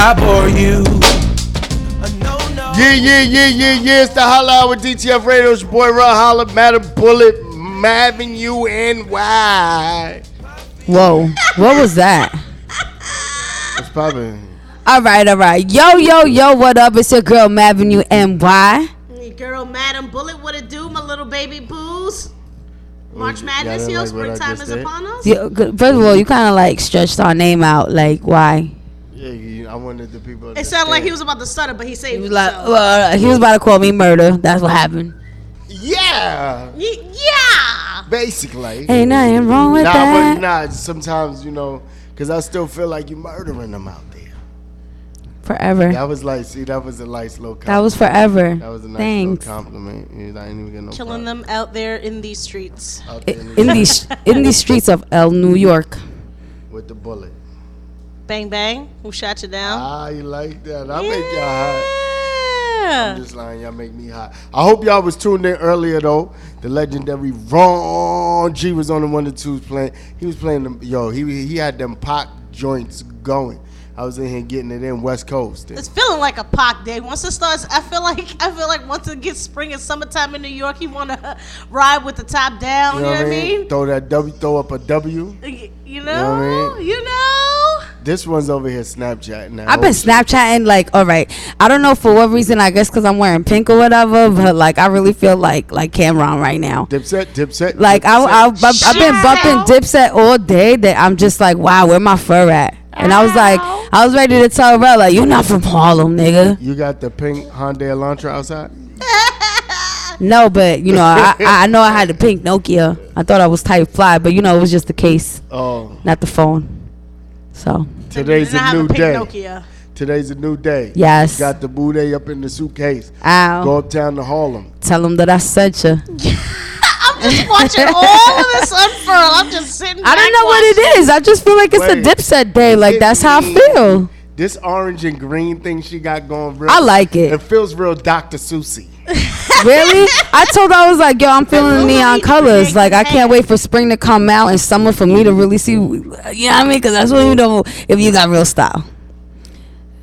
I bore you. Yeah. It's the Holla Hour with DTF Radio. It's your boy Ron Holla, Madam Bullet, Mavin U NY. Whoa, what was that? What's poppin'? All right. Yo, what up? It's your girl, Mavin U NY. Your girl, Madam Bullet, what it do, my little baby boos? March Madness, yo, springtime is upon us. Yeah, first of all, you kind of like stretched our name out. Like, why? Yeah, I wanted the people. It sounded like he was about to stutter, but he saved He was himself. like, well, he was about to call me murder. That's what happened. Yeah. Basically. Ain't nothing wrong with that. But sometimes, because I still feel like you murdering them out there. Forever. That was like, that was a nice little compliment. That was forever. That was a nice Thanks. little compliment. I ain't even get no Killing them out there in these streets. In these streets of New York. With the bullet. Bang, bang. Who shot you down? You like that. I make y'all hot. I'm just lying. Y'all make me hot. I hope y'all was tuned in earlier, though. The legendary Ron G was on the 1 and 2s playing. He was playing them. Yo, he had them Pac joints going. I was in here getting it in West Coast. It's feeling like a Pac day. Once it starts, I feel like once it gets spring and summertime in New York, he want to ride with the top down. You know what I mean? Throw up a W. You know? This one's over here Snapchatting now. I've been Snapchatting, like, all right. I don't know for what reason. I guess because I'm wearing pink or whatever. But like, I really feel like Cameron right now. Dipset. Like I've been bumping Dipset all day. That I'm just like, wow, where my fur at? And I was ready to tell Rel, like, you're not from Harlem, nigga. You got the pink Hyundai Elantra outside? No, but I know I had the pink Nokia. I thought I was type fly, but it was just the case, not the phone. So today's a new day. Nokia. Today's a new day. Yes. You got the booty up in the suitcase. Ow. Go uptown to Harlem. Tell them that I sent you. I'm just watching all of this unfurl. I'm just sitting back. I don't know what it is. I just feel like it's a Dipset day. Like, that's how I feel. This orange and green thing she got going real. I like it. It feels real Dr. Susie. Really? I told her, I was like, yo, I'm feeling the neon colors. Like, I can't wait for spring to come out and summer for me to really see. You know what I mean? Because that's when you know if you got real style.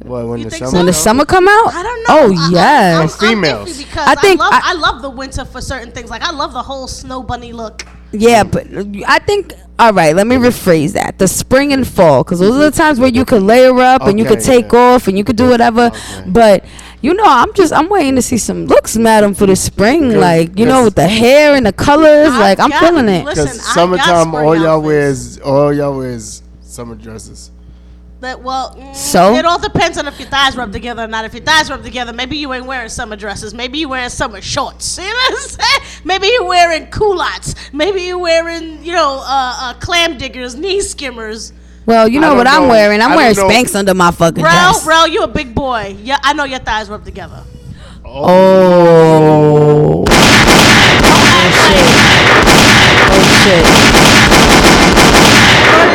What, when the summer come out? I don't know. Oh, yeah. I'm females. Because I love the winter for certain things. Like, I love the whole snow bunny look. Yeah, but I think, all right, let me rephrase that. The spring and fall, because those are the times where you could layer up and you could take off and you could do whatever. Okay. But, I'm waiting to see some looks, madam, for the spring. Like, with the hair and the colors. Like, I'm feeling it. Because summertime, all y'all wear is summer dresses. So it all depends on if your thighs rub together or not. If your thighs rub together, maybe you ain't wearing summer dresses. Maybe you wearing summer shorts. You know what I'm saying? Maybe you wearing culottes. Maybe you wearing clam diggers, knee skimmers. Well, you know what I'm wearing. I'm wearing Spanx under my fucking dress. Rel, you a big boy. Yeah, I know your thighs rub together. Oh shit.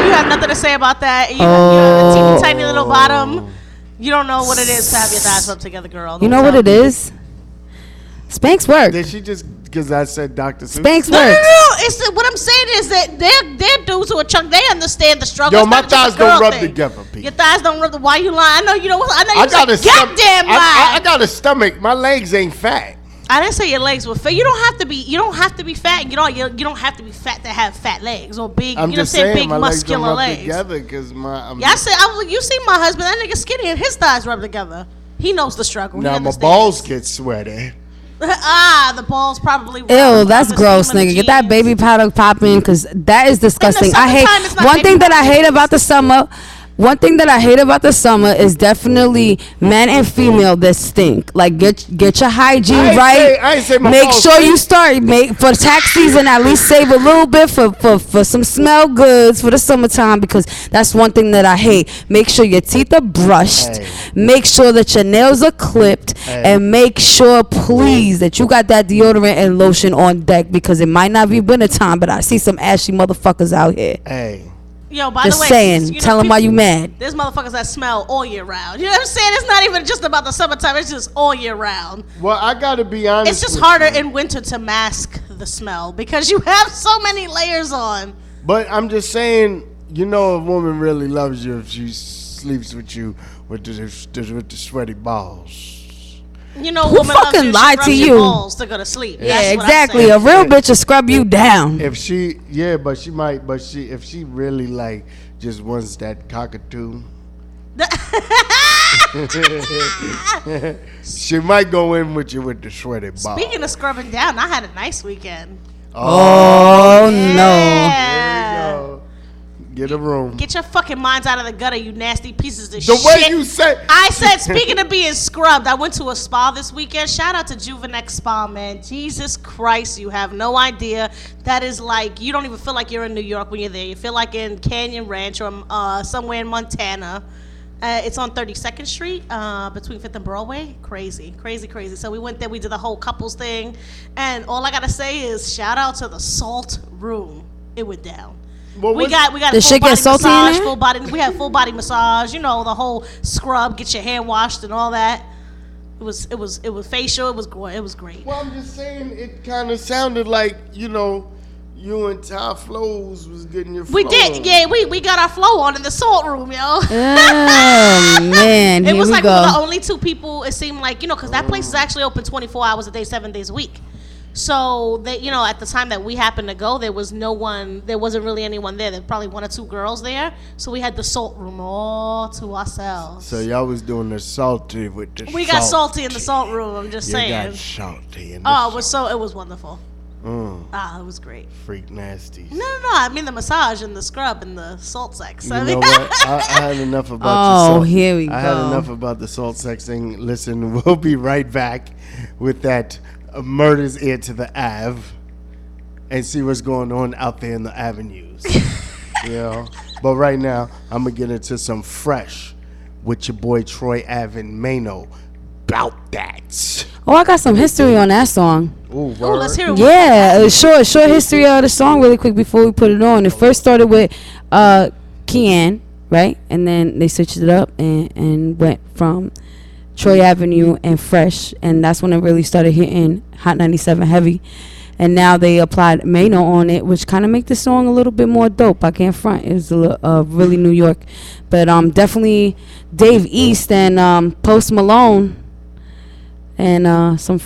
You have nothing to say about that. You have a teeny tiny little bottom. You don't know what it is to have your thighs rubbed together, girl. You know what it is? Spanx work. Did she just, because I said Dr. Seuss? Spanx works. No. What I'm saying is that they're dudes who are chunk. They understand the struggle. Yo, my thighs don't rub together, Pete. Your thighs don't rub. Why you lying? I know you don't. I know you got a goddamn lie. I got a stomach. My legs ain't fat. I didn't say your legs were fat. You don't have to be. You don't have to be fat. You don't have to be fat to have fat legs or big. I'm just saying, big my muscular legs legs. Together because my. I said, you see my husband. That nigga skinny and his thighs rub together. He knows the struggle. Now my balls get sweaty. The balls probably. Ew, that's gross, nigga. Get that baby powder popping, because that is disgusting. I hate. One thing that I hate about the summer. One thing that I hate about the summer is definitely men and female that stink. Like, get your hygiene right. I ain't say my Make balls sure stink. you start for tax season. At least save a little bit for some smell goods for the summertime, because that's one thing that I hate. Make sure your teeth are brushed. Hey. Make sure that your nails are clipped, and make sure, please, that you got that deodorant and lotion on deck, because it might not be winter time, but I see some ashy motherfuckers out here. Hey. Yo, by just the way, saying, tell them why you mad. There's motherfuckers that smell all year round. You know what I'm saying? It's not even just about the summertime. It's just all year round. Well, I gotta be honest. It's just harder in winter to mask the smell because you have so many layers on. But I'm just saying, a woman really loves you if she sleeps with you with the sweaty balls. You know, Who woman fucking lied to you? Balls to go to sleep. Yeah, That's what exactly. I'm A real bitch will scrub you down. If she, if she really like just wants that cockatoo, she might go in with you with the sweaty balls. Speaking of scrubbing down, I had a nice weekend. Oh, no. Yeah. There you go. Get a room. Get your fucking minds out of the gutter, you nasty pieces of The shit. way you said. I said, speaking of being scrubbed, I went to a spa this weekend. Shout out to Juvenex Spa, man. Jesus Christ, you have no idea. That is like, you don't even feel like you're in New York when you're there. You feel like in Canyon Ranch or somewhere in Montana. It's on 32nd Street between 5th and Broadway. Crazy. So we went there. We did the whole couples thing. And all I got to say is shout out to the salt room. It went down. We got Did shit get salty in there? We had full body massage, you know, the whole scrub, get your hair washed and all that. It was facial, it was great. Well, I'm just saying, it kind of sounded like, you know, you and Ty Flows was getting your flow We did, on. yeah, we got our flow on in the salt room, yo. Oh, man. It was we like go. we were the only two people, it seemed like, you know, because that place is actually open 24 hours a day, 7 days a week. So they, you know, at the time that we happened to go, there was no one. There wasn't really anyone there. There were probably one or two girls there. So we had the salt room all to ourselves. So y'all was doing the salty with the. We got salty in the salt room. I'm just saying. You got salty in the. Oh, it was wonderful. It was great. Freak nasty. No. I mean the massage and the scrub and the salt sex. You know what? I had enough about the salt. Here we go. I had enough about the salt sex thing. Listen, we'll be right back with that. Murders ear to the Ave and see what's going on out there in the avenues. You know? But right now, I'm going to get into some fresh with your boy Troy Avin Mano. Bout that. Oh, I got some history on that song. Ooh, Oh, let's hear it. Yeah, a short history of the song really quick before we put it on. It first started with Kian, right? And then they switched it up and went from Troy Avenue and Fresh, and that's when it really started hitting Hot 97 heavy. And now they applied Mano on it, which kind of make the song a little bit more dope. I can't front. It's really New York. But definitely Dave East and Post Malone and some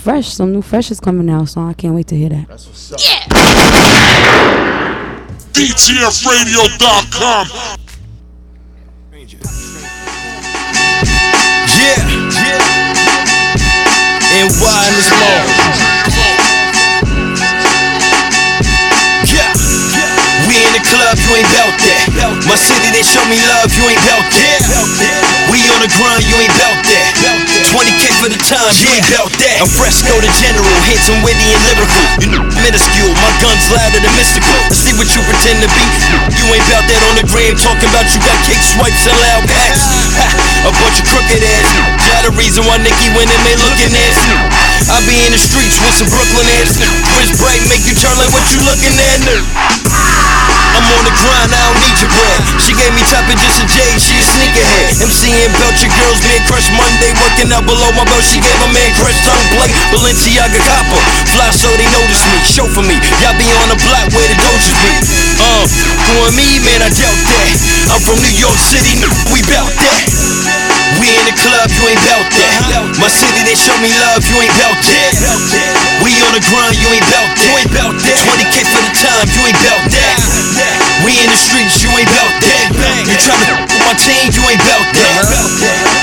new Fresh is coming out, so I can't wait to hear that. That's what's up. Yeah. DTFradio.com. Yeah. And why in this mall? Yeah. We in the club, you ain't bout that. My city, they show me love, you ain't bout that. We on the grind, you ain't bout that. 20K for the time, you ain't bout that. I'm Fresco the General, handsome, witty, and lyrical. You know, minuscule, my gun's louder than mystical. Let's see what you pretend to be. You ain't bout that on the gram, talking about you got cake swipes and loud packs. A bunch of crooked ass. Y'all the reason why Nicki winning, they looking ass. I be in the streets with some Brooklyn ass. Wrist bright, make you turn like what you looking at. I'm on the grind, I don't need your bread. She gave me top and just a J, she a sneakerhead. MCing Belcher girls, man crush Monday. Working out below my belt, she gave a man crush tongue play. Balenciaga copper, fly so they notice me. Show for me, y'all be on the block where the dojas be. For me, man, I doubt that. I'm from New York City, we bout that. We in the club, you ain't bout that. My city, they show me love, you ain't bout that. We on the grind, you ain't bout that. 20K for the time, you ain't bout that. We in the streets, you ain't bout that. You tryna with my team, you ain't bout that.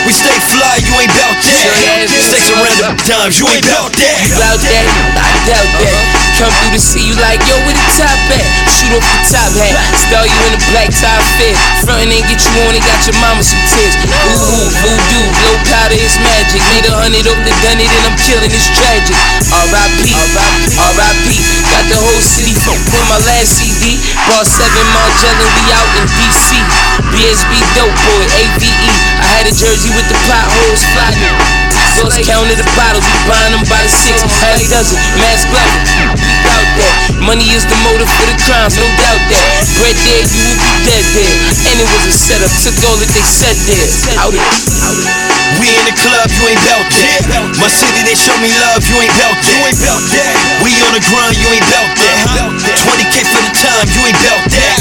We stay fly, you ain't bout that. Sex around the times, you ain't bout that. You bout that? I doubt that. Come through to see you like, yo, where the top at? Shoot off the top hat, style you in a black tie fit. Frontin' and get you on and got your mama some tips. Ooh, voodoo, blow powder is magic. Made 100 off the done it and I'm killing, it's tragic. R.I.P. R.I.P. Got the whole city fucked with my last CD. Brought 7 Margella, we out in D.C. BSB dope boy, AVE. I had a jersey with the potholes flying. Girls counted the bottles, we buying them by the 6, half dozen, mask level. We bout that. Money is the motive for the crimes, no doubt that. Bread there, you will be dead there. And it was a setup, took all that they said there. Out it. We in the club, you ain't bout that. My city, they show me love, you ain't bout that. We on on the grind, you ain't bout that. 20K for the time, you ain't bout that.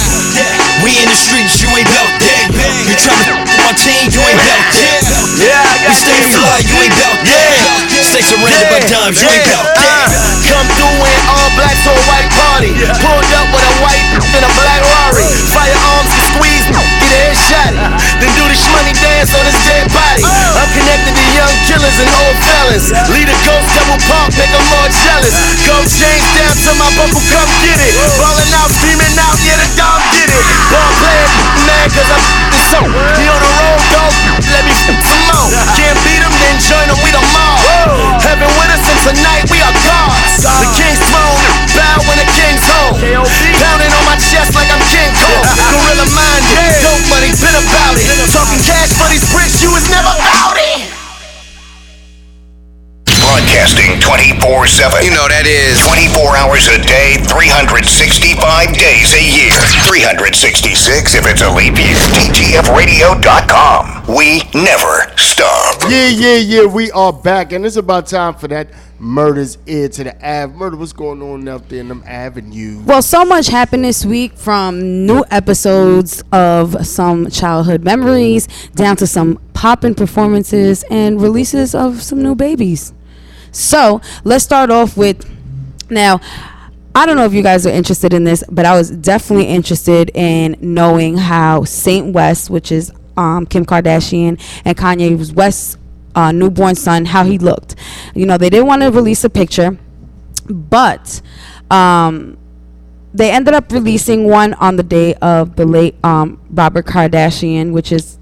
We in the streets, you ain't bout that. You tryna with my team, you ain't bout that. We stay fly, you ain't bout that. Stay surrounded by dimes, you ain't bout that. Come through in all black to a white party. Pulled up with a white and a black Rari. Firearms to squeeze, get a headshot. Then do the shmoney dance on his dead body. I'm connected to young killers and old fellas. Lead a ghost double pump, make them more jealous. Gold chains down to my buckle, come get it. Ballin' out, screaming out, yeah, the dog get it. Ball player, man, cause I'm f***ing so. He on the road, dog, let me f*** some more. Can't beat him, then join him, we the mob. Heaven with us, and tonight we are gods. The king's throne, bow when the king's home. Pounding on my chest like I'm King Kong. Gorilla minded, dope money, been about it. Talking cash for these bricks, you was never about it. Broadcasting 24/7. You know that is 24 hours a day, 365 days a year. 366 if it's a leap year. TTFradio.com. We never stop. Yeah, we are back, and it's about time for that Murder's Ear to the Ave. Murder, what's going on out there in them avenues? Well, so much happened this week, from new episodes of some childhood memories down to some poppin' performances and releases of some new babies. So let's start off with, now, I don't know if you guys are interested in this, but I was definitely interested in knowing how Saint West, which is Kim Kardashian and Kanye West's newborn son, how he looked. You know, they didn't want to release a picture, but they ended up releasing one on the day of the late Robert Kardashian, which is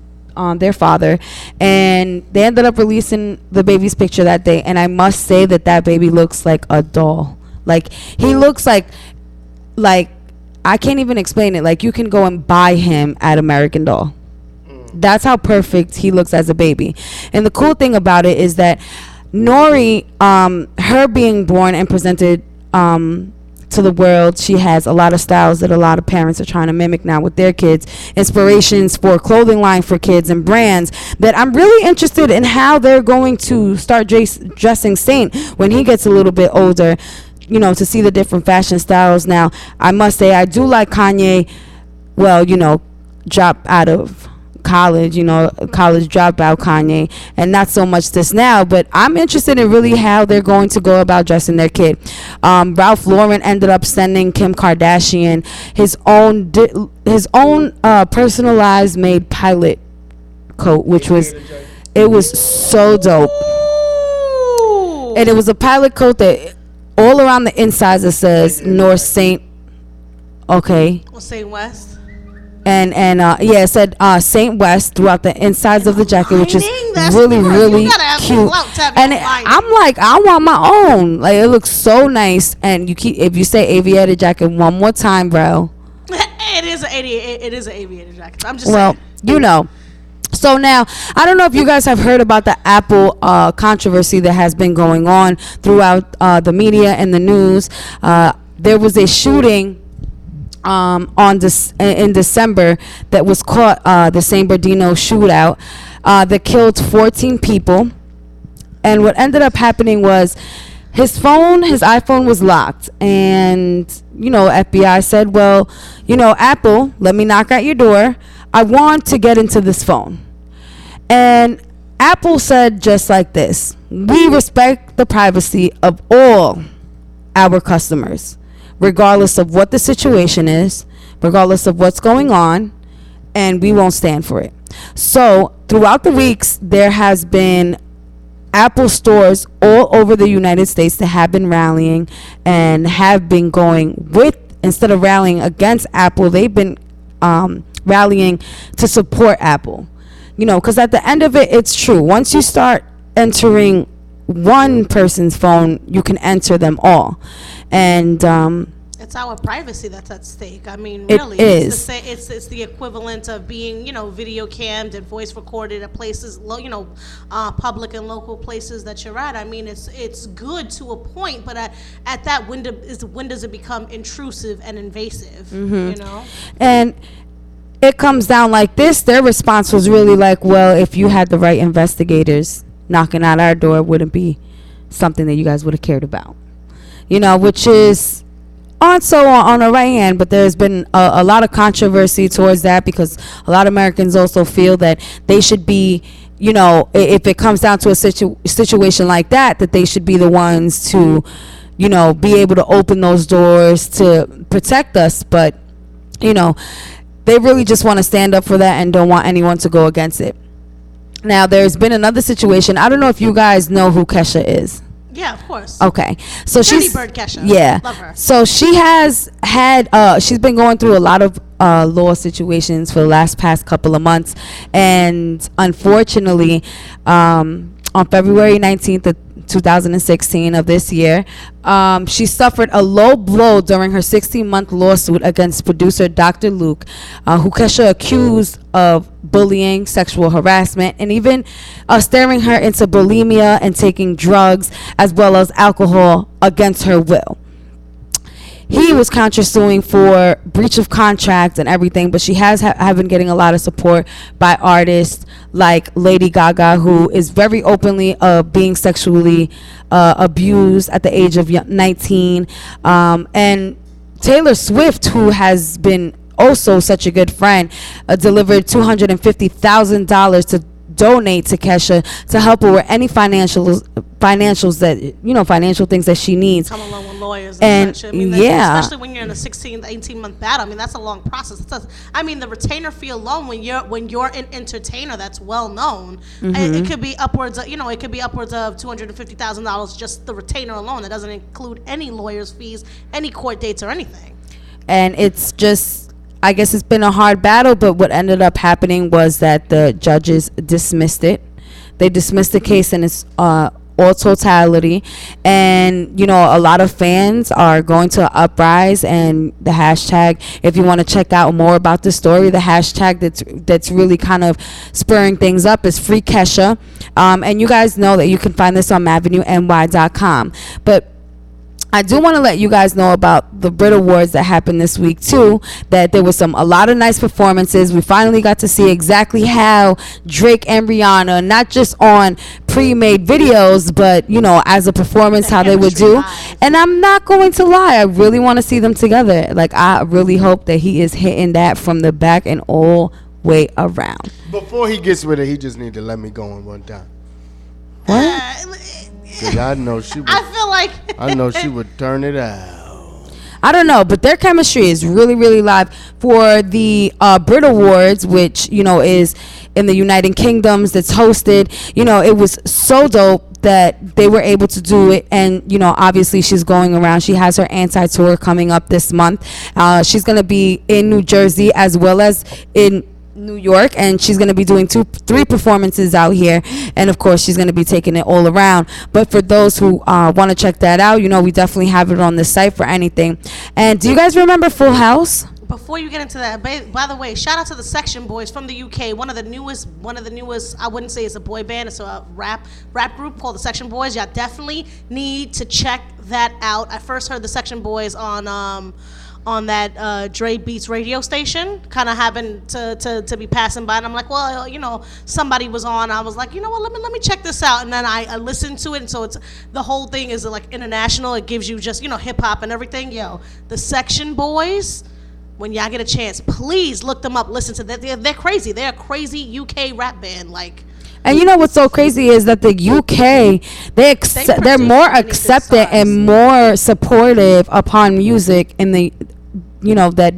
their father, and they ended up releasing the baby's picture that day. And I must say that baby looks like a doll. Like, he looks like I can't even explain it. Like, you can go and buy him at American Doll. That's how perfect he looks as a baby. And the cool thing about it is that Nori, her being born and presented to the world, she has a lot of styles that a lot of parents are trying to mimic now with their kids. Inspirations for clothing line for kids and brands that I'm really interested in how they're going to start dressing Saint when he gets a little bit older, you know, to see the different fashion styles. Now, I must say, I do like Kanye, well, you know, drop out of college, you know, college dropout Kanye, and not so much this now, but I'm interested in really how they're going to go about dressing their kid. Ralph Lauren ended up sending Kim Kardashian his own personalized made pilot coat, which was so dope. And it was a pilot coat that all around the insides it says North Saint, okay, Well, Saint West. and it said Saint West throughout the insides of the jacket, which is really cute. And I'm like, I want my own. Like, it looks so nice. And if you say aviator jacket one more time, bro. It is an aviator jacket. I'm just well, saying. you know. So now, I don't know if you guys have heard about the Apple controversy that has been going on throughout the media and the news. There was a shooting in December that was caught, the San Bernardino shootout that killed 14 people. And what ended up happening was his iPhone was locked, and you know, FBI said, well, you know, Apple, let me knock at your door, I want to get into this phone. And Apple said just like this: we respect the privacy of all our customers, regardless of what the situation is, regardless of what's going on, and we won't stand for it. So throughout the weeks, there has been Apple stores all over the United States that have been rallying and have been going with, instead of rallying against Apple, they've been rallying to support Apple. You know, because at the end of it, it's true. Once you start entering one person's phone, you can enter them all. And it's our privacy that's at stake. I mean, it really, is. It's the equivalent of being, you know, video cammed and voice recorded at places, you know, public and local places that you're at. I mean, it's good to a point, but at that when does it become intrusive and invasive? Mm-hmm. You know, and it comes down like this. Their response was really like, well, if you had the right investigators knocking at our door, it wouldn't be something that you guys would have cared about. which is also on the right hand, but there's been a lot of controversy towards that because a lot of Americans also feel that they should be, if it comes down to a situation like that they should be the ones to, be able to open those doors to protect us. But, they really just want to stand up for that and don't want anyone to go against it. Now, there's been another situation. I don't know if you guys know who Kesha is. Yeah, of course. Okay, so she's Bird Kesha. Yeah, love her. So she has had she's been going through a lot of law situations for the past couple of months, and unfortunately, on February 19th of 2016 of this year, she suffered a low blow during her 16-month lawsuit against producer Dr. Luke, who Kesha accused of bullying, sexual harassment, and even staring her into bulimia and taking drugs as well as alcohol against her will. He was countersuing for breach of contract and everything, but she has been getting a lot of support by artists like Lady Gaga, who is very openly being sexually abused at the age of 19, and Taylor Swift, who has been also such a good friend, delivered $250,000 to donate to Kesha to help her with any financials that financial things that she needs. Come along with lawyers and such. I mean, especially when you're in a 16 to 18-month battle. I mean, that's a long process. The retainer fee alone, when you're an entertainer that's well known, it could be upwards of $250,000 just the retainer alone. That doesn't include any lawyers' fees, any court dates, or anything. And it's just, I guess it's been a hard battle, but what ended up happening was that the judges dismissed it. They dismissed the case in its all totality, and a lot of fans are going to uprise, and the hashtag, if you want to check out more about the story, the hashtag that's really kind of spurring things up is Free Kesha, and you guys know that you can find this on MavenueNY.com. But I do want to let you guys know about the Brit Awards that happened this week too, that there was a lot of nice performances. We finally got to see exactly how Drake and Rihanna, not just on pre-made videos, but as a performance, how they would do. And I'm not going to lie, I really want to see them together. Like, I really hope that he is hitting that from the back and all way around. Before he gets with it, he just need to let me go in one time. What? Cause I know she would. I know she would turn it out. I don't know, but their chemistry is really, really live. For the Brit Awards, which is in the United Kingdoms, that's hosted. It was so dope that they were able to do it, and obviously she's going around. She has her anti-tour coming up this month. She's gonna be in New Jersey as well as in New York, and she's going to be doing 3 performances out here, and of course she's going to be taking it all around. But for those who want to check that out, we definitely have it on the site for anything. And do you guys remember Full House? Before you get into that, by the way, shout out to the Section Boys from the UK. One of the newest. I wouldn't say it's a boy band. It's a rap group called the Section Boys. Y'all definitely need to check that out. I first heard the Section Boys on that Dre Beats radio station, kind of happened to be passing by, and I'm like, well, somebody was on. I was like, what, let me check this out, and then I listened to it, and so it's the whole thing is like international. It gives you just hip hop and everything. The Section Boys, when y'all get a chance, please look them up. Listen to that. They're crazy. They're a crazy UK rap band, like. And what's so crazy is that the UK, they're more accepting and more supportive upon music in the, that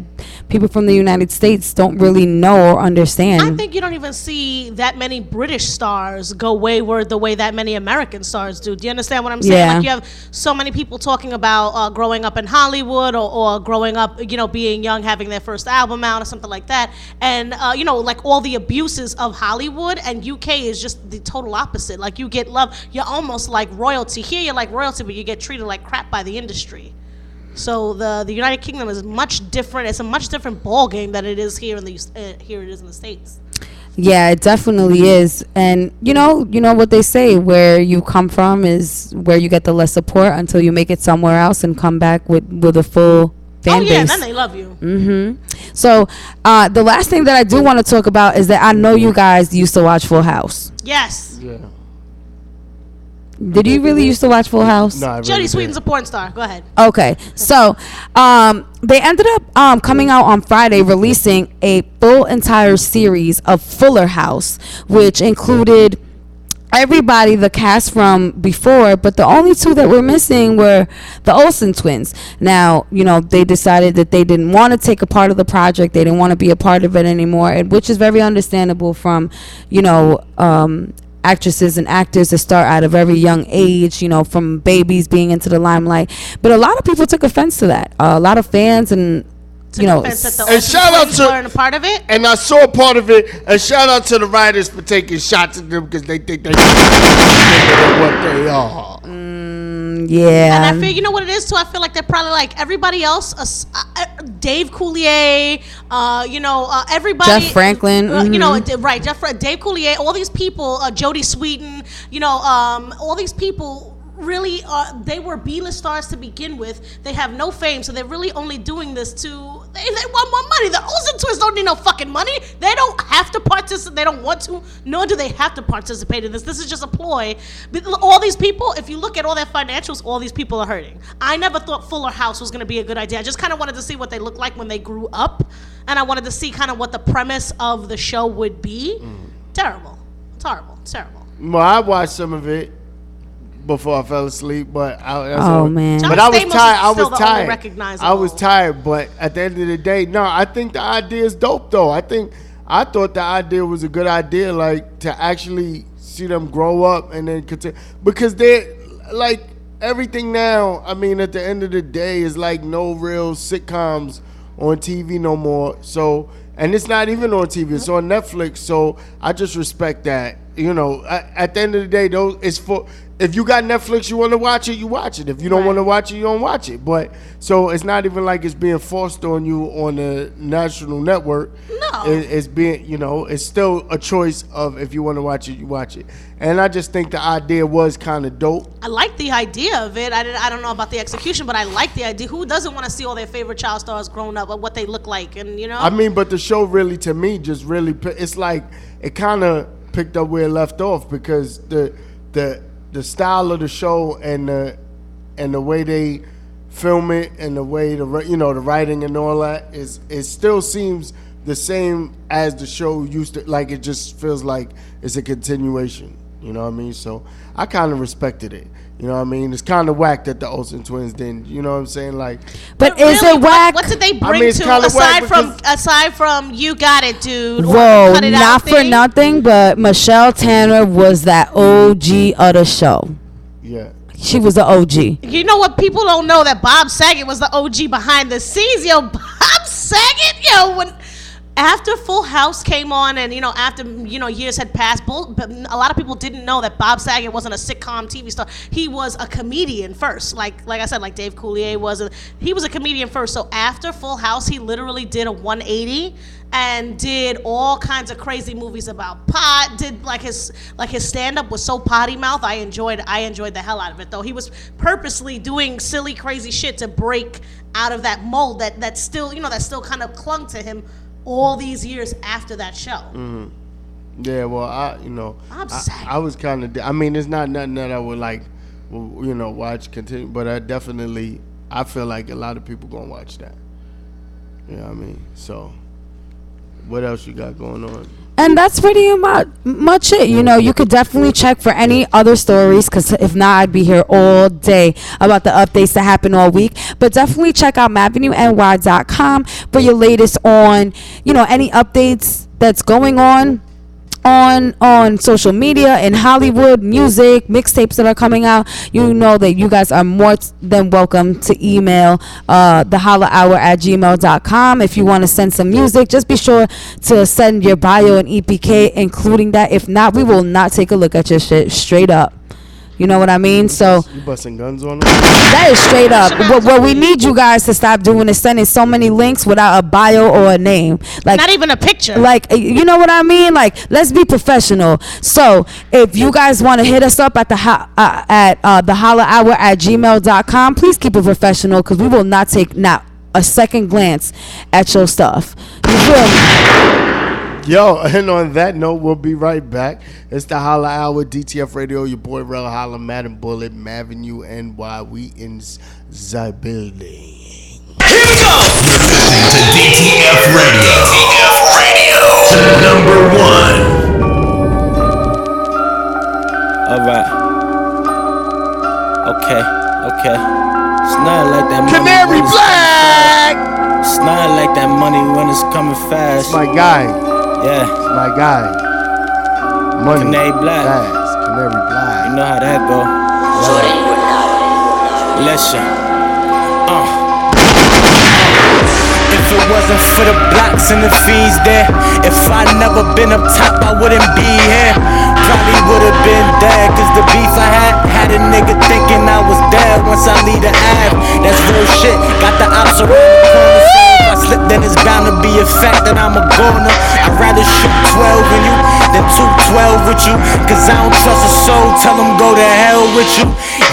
people from the United States don't really know or understand. I think you don't even see that many British stars go wayward the way that many American stars do. Do you understand what I'm saying? Yeah. Like, you have so many people talking about growing up in Hollywood or growing up, being young, having their first album out or something like that. And, like all the abuses of Hollywood, and UK is just the total opposite. Like, you get love. You're almost like royalty. Here you're like royalty, but you get treated like crap by the industry. So the United Kingdom is much different. It's a much different ball game than it is here in the States. Yeah, it definitely is. And you know what they say, where you come from is where you get the less support until you make it somewhere else and come back with a full fan base. Then they love you. So the last thing that I do want to talk about is that I know you guys used to watch Full House. Yes. Yeah. Did you really used to watch Full House? No, I really Jodie did. Sweetin's a porn star. Go ahead. Okay, so they ended up coming out on Friday, releasing a full entire series of Fuller House, which included everybody, the cast from before, but the only two that were missing were the Olsen twins. Now, they decided that they didn't want to take a part of the project. They didn't want to be a part of it anymore, which is very understandable from, actresses and actors that start at a very young age, from babies being into the limelight. But a lot of people took offense to that. A lot of fans and Offense that the and Olsen shout out twins to- weren't a part of it. And I saw part of it. And shout out to the writers for taking shots at them because they think they what they are. yeah. And I feel, you know what it is too? I feel like they're probably like everybody else. Dave Coulier, everybody. Jeff Franklin. Right? Dave Coulier. All these people. Jodie Sweetin. All these people. Really, they were B-list stars to begin with. They have no fame, so they're really only doing this they want more money. The Olsen twins don't need no fucking money. They don't have to participate. They don't want to, nor do they have to participate in this. This is just a ploy. But all these people, if you look at all their financials, all these people are hurting. I never thought Fuller House was going to be a good idea. I just kind of wanted to see what they looked like when they grew up, and I wanted to see kind of what the premise of the show would be. Terrible. It's horrible. It's terrible. Well, I watched some of it before I fell asleep, but man. But John I was Stamos is tired. I still was the only tired. recognizable. I was tired, but at the end of the day, no, I think the idea is dope though. I thought the idea was a good idea, like to actually see them grow up and then continue, because they're like everything now. I mean, at the end of the day, is like no real sitcoms on TV no more. So, and it's not even on TV; it's on Netflix. So I just respect that. At the end of the day, though, it's for. If you got Netflix, you want to watch it, you watch it. If you don't want to watch it, you don't watch it. But so it's not even like it's being forced on you on the national network. No, it's being, it's still a choice of if you want to watch it, you watch it. And I just think the idea was kind of dope. I like the idea of it. I don't know about the execution, but I like the idea. Who doesn't want to see all their favorite child stars grown up, or what they look like, and I mean, but the show really, to me, just really, it's like it kind of picked up where it left off, because the style of the show and the way they film it and the way the writing and all that it still seems the same as the show used to. Like, it just feels like it's a continuation. You know what I mean? So I kind of respected it. You know what I mean? It's kind of whack that the Olsen twins didn't. You know what I'm saying? Like, but really, is it whack? What did they bring it's to kinda whack aside from you got it, dude? Whoa, Cut it not out for thing? nothing, but Michelle Tanner was that OG of the show. yeah. She was the OG. You know what? People don't know that Bob Saget was the OG behind the scenes. Yo, Bob Saget, when after Full House came on, and after years had passed, but a lot of people didn't know that Bob Saget wasn't a sitcom TV star. He was a comedian first, like I said, like Dave Coulier was. He was a comedian first. So after Full House, he literally did a 180 and did all kinds of crazy movies about pot. Did his stand up was so potty mouth. I enjoyed the hell out of it, though. He was purposely doing silly, crazy shit to break out of that mold that still kind of clung to him all these years after that show. Mm-hmm. Yeah, well, I was kind of. I mean, it's not nothing that I would watch continue, but I feel like a lot of people gonna watch that. You know what I mean? So, what else you got going on? And that's pretty much it. You could definitely check for any other stories, because if not, I'd be here all day about the updates that happen all week. But definitely check out MavenueNY.com for your latest on, any updates that's going on social media, in Hollywood, music, mixtapes that are coming out. You know that you guys are more than welcome to email the hollahour@gmail.com if you want to send some music. Just be sure to send your bio and EPK, including that. If not, we will not take a look at your shit, straight up. You know what I mean? So You busting guns on them? that is straight up. What we need you guys to stop doing is sending so many links without a bio or a name. Like, Not even a picture. like, you know what I mean? Like, let's be professional. So if you guys want to hit us up at the hollahour@gmail.com, please keep it professional, because we will not take a second glance at your stuff. You feel me? Yo, and on that note, we'll be right back. It's the Holla Hour, DTF Radio. Your boy Rel Holla, Madden Bullet, Avenue, NY. We in the building. Here we go! You're listening to DTF Radio. DTF Radio. Number one. Alright. Okay. It's not like that money. Canary Black! It's not like that money when it's coming fast. My guy. Yeah. My guy. Money. Canary Black. Fast. Canary Black. You know how that go. Listen. If it wasn't for the blocks and the fiends there, if I never been up top, I wouldn't be here. Probably would've been dead, cause the beef I had a nigga thinking I was dead once I leave the Ave. That's real shit, got the ops around the corner, so if I slip then it's bound to be a fact that I'm a goner. I'd rather shoot 12 in you than 212 with you, cause I don't trust a soul, tell them go to hell with you.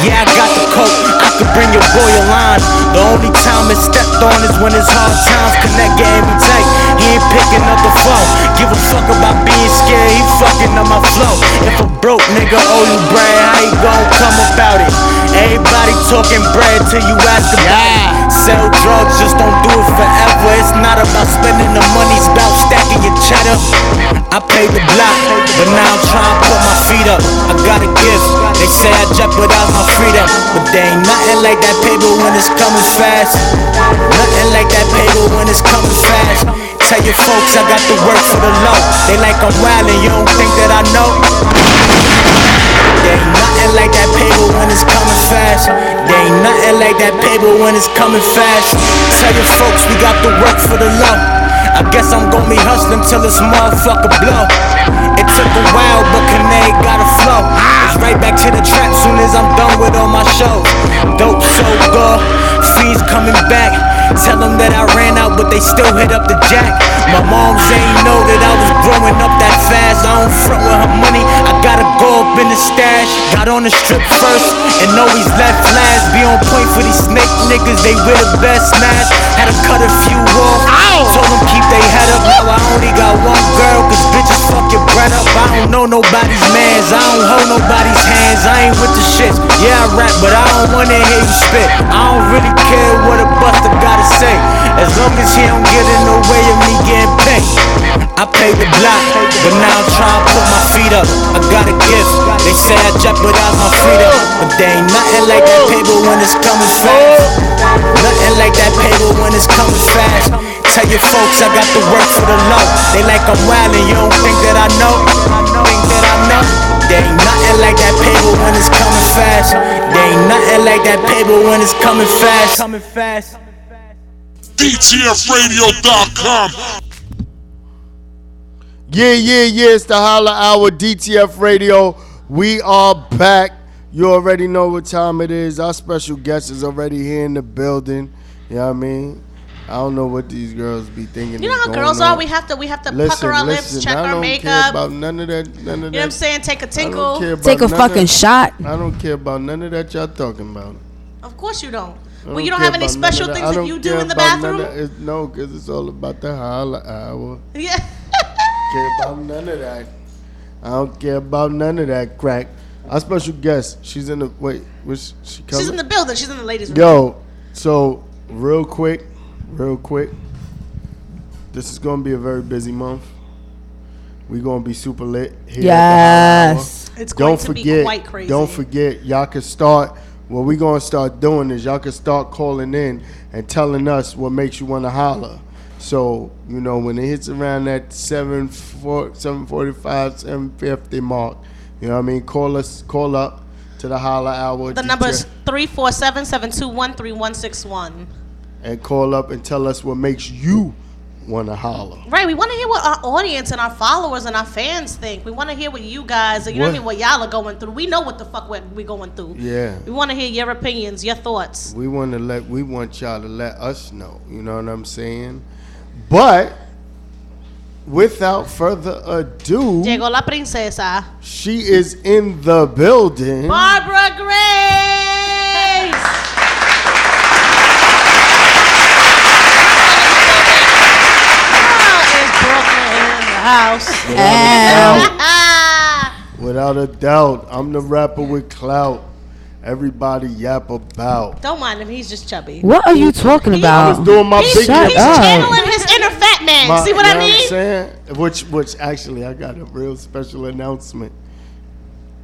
Yeah, I got the coke, I could bring your boy a line. The only time it's stepped on is when it's hard times. Connect game and take, he ain't picking up the phone. Give a fuck about being scared, he fucking up my flow. If a broke nigga owe you bread, how you gon' come about it? Everybody talking bread till you ask about it. Sell drugs, just don't do it forever. It's not about spending the money, it's about stacking your cheddar. I paid the block, but now I'm trying to put my feet up. I got a gift, they say I jeopardize my freedom, but there ain't nothing like that paper when it's coming fast. Nothing like that paper when it's coming fast. Tell your folks I got to work for the low. They like I'm wildin', you don't think that I know? There ain't nothing like that paper when it's coming fast. There ain't nothing like that paper when it's coming fast. Tell your folks we got to work for the low. I guess I'm gon' be hustling till this motherfucker blow. It took a while, but Kane got a flow. It's right back to the trap soon as I'm done with all my shows. Dope so good, fiends coming back. Tell them that I ran out, but they still hit up the jack. My moms ain't know that I was growing up that fast. I don't front with her money, I gotta go up in the stash. Got on the strip first, and always left last. Be on point for these snake niggas, they with the best smash. Had to cut a few off, told them keep they head up. Now I only got one girl, cause bitches fuck your bread up. I don't know nobody's mans, I don't hold nobody's hands. I ain't with the shits, yeah I rap, but I don't wanna hear you spit. I don't really care what a buster gotta say, as long as he don't get in the way of me getting paid. I paid the block, but now I'm trying to put my feet up. I got a gift, they say I jeopardize my freedom, but there ain't nothing like that paper when it's coming fast. Nothing like that paper when it's coming fast. Tell your folks I got to work for the low. They like I'm wildin', you don't think that I know? Think that I know? There ain't nothing like that paper when it's coming fast. There ain't nothing like that paper when it's coming fast. DTFradio.com. Yeah, it's the Holla Hour, DTF Radio. We are back. You already know what time it is. Our special guest is already here in the building. You know what I mean? I don't know what these girls be thinking. You know how girls are? We have to pucker our lips, check our makeup. I don't care about none of that. You know what I'm saying? Take a tinkle. Take a fucking shot. I don't care about none of that y'all talking about. Of course you don't. Well, you don't have any special things that you do in the bathroom? No, because it's all about the Holla Hour. Yeah. Care about none of that. I don't care about none of that crack. Our special guest, she's in the was she coming? She's in the building. She's in the ladies' room. Yo, so real quick, this is gonna be a very busy month. We're gonna be super lit here. Yes. It's going to be quite crazy. Don't forget, y'all can start. What we gonna start doing is y'all can start calling in and telling us what makes you wanna holler. So, you know, when it hits around that 7:45, 7:50 mark, you know what I mean? Call up to the Holla Hour. The number is 347-721-3161. And call up and tell us what makes you want to holler. Right, we want to hear what our audience and our followers and our fans think. We want to hear what you guys, you know what I mean, what y'all are going through. We know what the fuck we're going through. Yeah. We want to hear your opinions, your thoughts. We want y'all to let us know. You know what I'm saying? But without further ado, Llegó la princesa. She is in the building. Barbara Grace. house. Without a doubt, I'm the rapper with clout. Everybody yap about. Don't mind him. He's just chubby. What are you talking I about? was doing my He's big channeling his inner fat man. See what I mean? You know what I'm saying? Which actually, I got a real special announcement.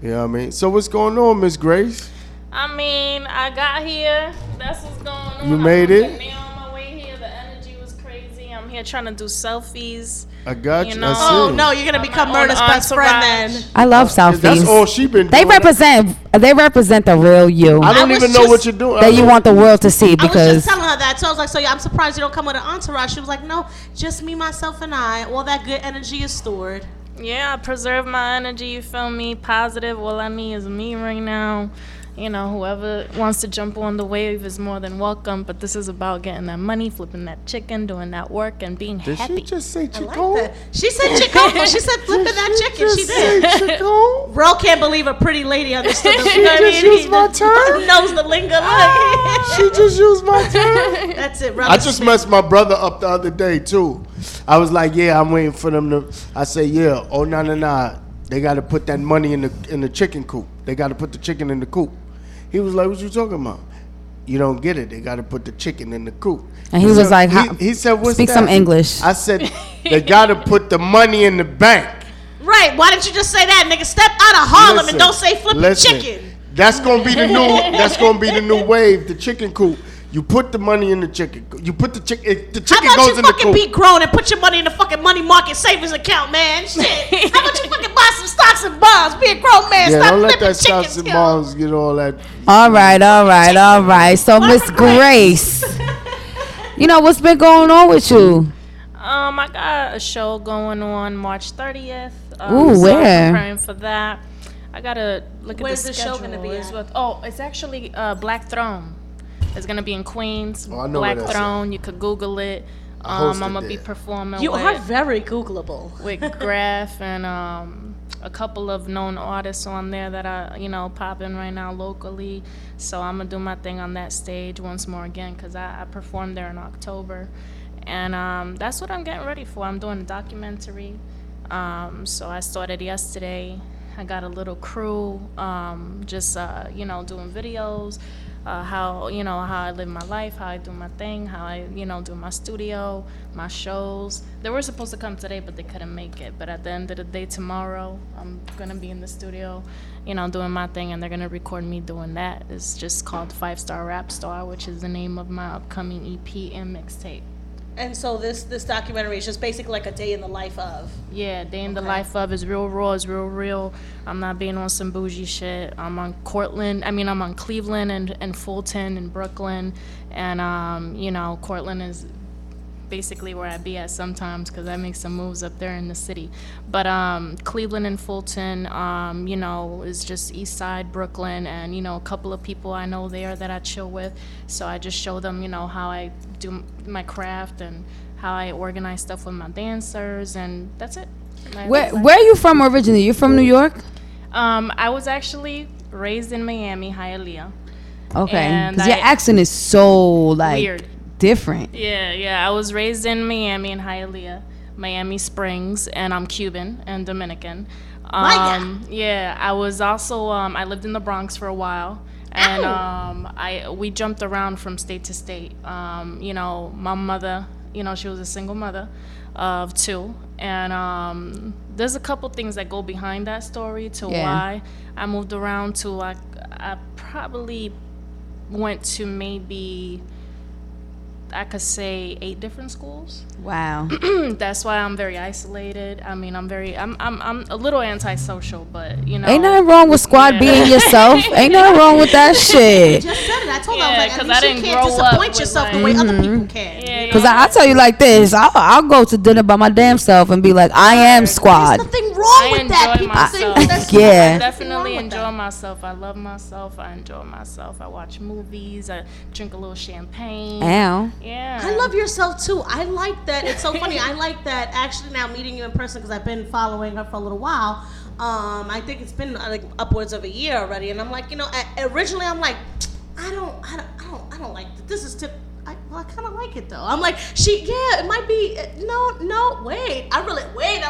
You know what I mean? So what's going on, Miss Grace? I mean, I got here. That's what's going on. You made it? Now on my way here, the energy was crazy. I'm here trying to do selfies. I got you. You know? Oh no, you're gonna become Murder's best friend then. I love Southeast. That's all she been doing. They represent the real you. I don't even know what you're doing. That you want the world to see I was because just telling her that. So I was like, so yeah, I'm surprised you don't come with an entourage. She was like, no, just me, myself, and I. All that good energy is stored. Yeah, I preserve my energy. You feel me? Positive. All I need is me right now. You know, whoever wants to jump on the wave is more than welcome. But this is about getting that money, flipping that chicken, doing that work, and being Did happy. she just say I chicken? like that. She said chicken, but she said flipping that chicken. She did. Ro can't believe a pretty lady understood the She just used my term. Knows the lingo. Look. She just used my term. That's it, bro. I just messed my brother up the other day too. I was like, yeah, I'm waiting for them to. I say, yeah, oh no. They got to put that money in the chicken coop. They got to put the chicken in the coop. He was like, what you talking about? You don't get it. They got to put the chicken in the coop. and he was like, he said, what's speak that? some English. I said, they got to put the money in the bank. Right. Why didn't you just say that, nigga? Step out of Harlem and don't say flipping chicken. That's gonna be the new. That's gonna be the new wave. The chicken coop. You put the money in the chicken. You put the chicken. The chicken How about goes you in the fucking coop. be grown and put your money in the fucking money market savings account, man? Shit. How about you fucking buy some stocks and bonds? Be a grown man. Yeah, Stop don't let flipping that stocks chickens, and yo. bonds get all that. All right. So Miss Grace, you know what's been going on with you? I got a show going on March 30th. Ooh, so where? I'm preparing for that. I gotta look Where's at the the show schedule. gonna be It's at? with- it's actually Black Throne. It's gonna be in Queens. Oh, I know where Black that's Throne. You could Google it. I I'm hosted gonna be there. performing. You with, are very Googleable. with Graph and a couple of known artists on there that are popping right now locally. So I'm gonna do my thing on that stage once more again because I performed there in October, and that's what I'm getting ready for. I'm doing a documentary. So I started yesterday. I got a little crew, just doing videos, how I live my life, how I do my thing, how I do my studio, my shows. They were supposed to come today, but they couldn't make it. But at the end of the day, tomorrow, I'm gonna be in the studio, doing my thing, and they're gonna record me doing that. It's just called 5-Star Rap Star, which is the name of my upcoming EP and mixtape. And so this documentary is just basically like a day in the life of. Yeah, day in the life of is real raw, is real real. I'm not being on some bougie shit. I'm on Cleveland and Fulton and Brooklyn, and Cortland is basically where I be at sometimes because I make some moves up there in the city. But Cleveland and Fulton, is just East Side, Brooklyn, and a couple of people I know there that I chill with. So I just show them, how I do my craft and how I organize stuff with my dancers, and that's it. Where are you from originally? You're from New York? I was actually raised in Miami, Hialeah. Okay, because your accent is so weird. Different. Yeah. I was raised in Miami in Hialeah, Miami Springs, and I'm Cuban and Dominican. Yeah, I was also I lived in the Bronx for a while, and we jumped around from state to state. My mother, she was a single mother of 2, and there's a couple things that go behind that story to why I moved around to I probably went to maybe I could say 8 different schools. Wow. That's why I'm very isolated. I mean, I'm a little antisocial, but Ain't nothing wrong with squad being yourself. Ain't nothing wrong with that shit. Just said it. I told her, I was like, at I least you didn't can't grow up disappoint with, yourself the way other people can. Because I'll tell you like this, I'll go to dinner by my damn self and be like, I am squad. There's nothing wrong with that. People think that's Yeah. I definitely enjoy myself. I love myself. I enjoy myself. I watch movies. I drink a little champagne. Ow. Yeah. I love yourself too. I like that. It's so funny. I like that actually now meeting you in person because I've been following her for a little while. I think it's been like upwards of a year already, and I'm like, originally I'm like, I don't like this. This is too. I kind of like it though. I'm like, it might be, no, wait. I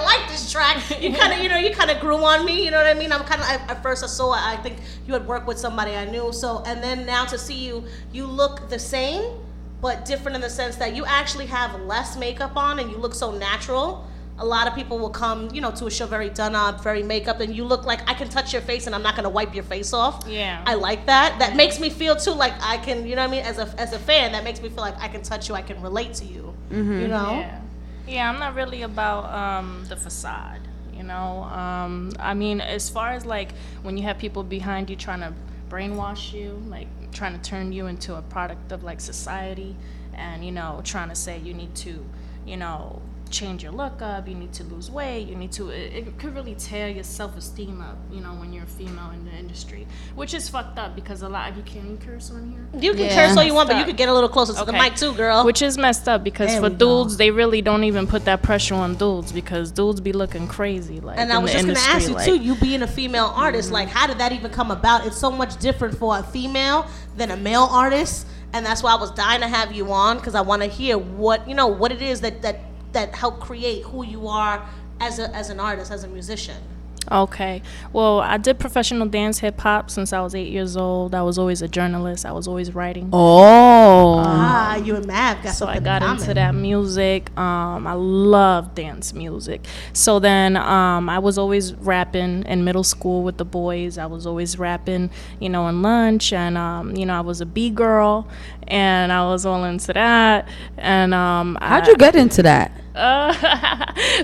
like this track. You kind of grew on me, you know what I mean? At first I think you had worked with somebody I knew. So, and then now to see you look the same, but different in the sense that you actually have less makeup on and you look so natural. A lot of people will come, to a show very done up, very makeup, and you look like I can touch your face and I'm not gonna wipe your face off. Yeah. I like that. That makes me feel too like I can, you know what I mean? As a fan, that makes me feel like I can touch you, I can relate to you. Mm-hmm. You know? Yeah. Yeah, I'm not really about the facade, I mean, as far as like when you have people behind you trying to brainwash you, like trying to turn you into a product of like society, and trying to say you need to, change your look up, you need to lose weight, it could really tear your self-esteem up, when you're a female in the industry, which is fucked up because a lot of you can't curse on here. You can curse all you want, but you could get a little closer to the mic too, girl. Which is messed up because for dudes, they really don't even put that pressure on dudes because dudes be looking crazy. Like, and I was just going to ask you too, you being a female artist, like how did that even come about? It's so much different for a female than a male artist, and that's why I was dying to have you on because I want to hear what it is that help create who you are as an artist, as a musician. Okay. Well, I did professional dance hip hop since I was 8 years old. I was always a journalist. I was always writing. Oh. You and Mav got so something I got in into that music. I love dance music. So then I was always rapping in middle school with the boys. I was always rapping, in lunch. And, I was a B-girl. And I was all into that. And how'd you get into that?